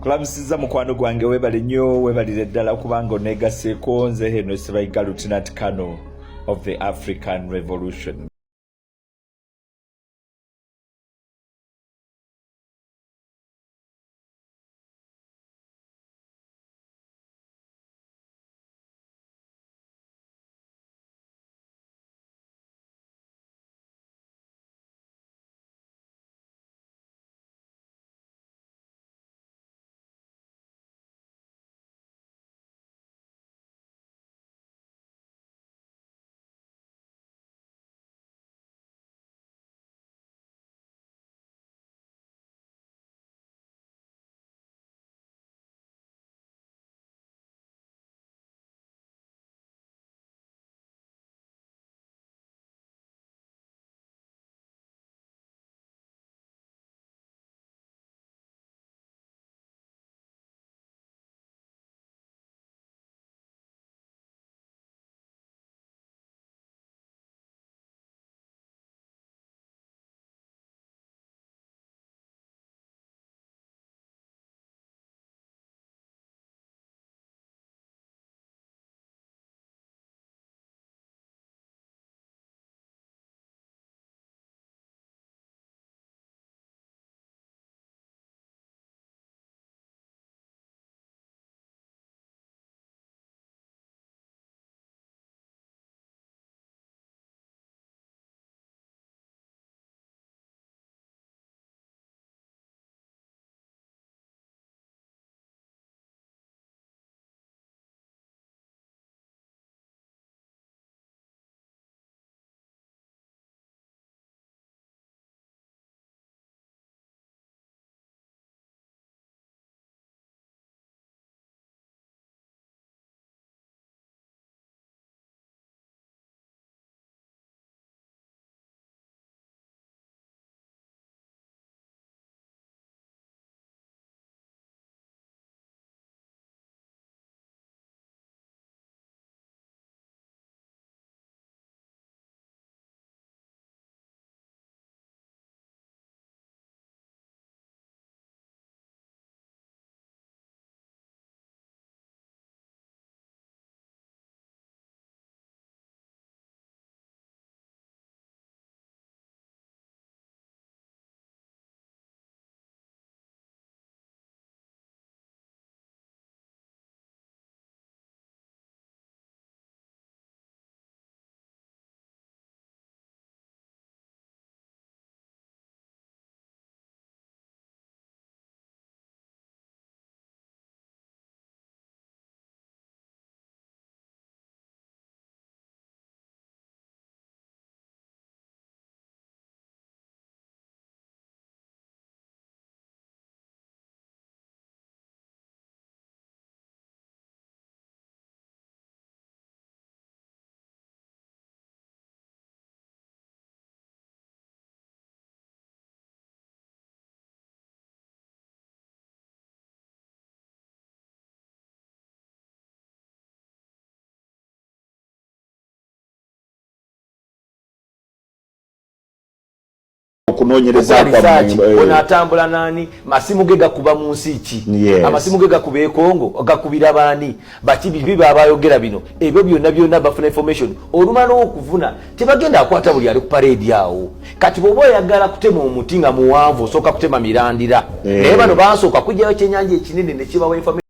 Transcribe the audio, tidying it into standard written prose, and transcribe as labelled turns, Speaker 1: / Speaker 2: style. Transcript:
Speaker 1: Kulamusiza mukwano gwange webale nnyo webalire ddala kubanga oneegaseeko nze Henry Sebayiga Lieutenant Colonel of the African Revolution.
Speaker 2: Kunoonyereza kwa atambula nani masimu ge gakuba mu nsi ki amasimu ge gakuba e Congo gakubira bani bati biba abayogera bino ebyo byonna bafuna information olumana okuvuna tebagenda akwata buli ali ku parade yawo kati bobo yagala kutema omuti nga muwanvu soka kutema mirandira naye bano bansooka kujjayo kyenyanja ekinene ne kibawa information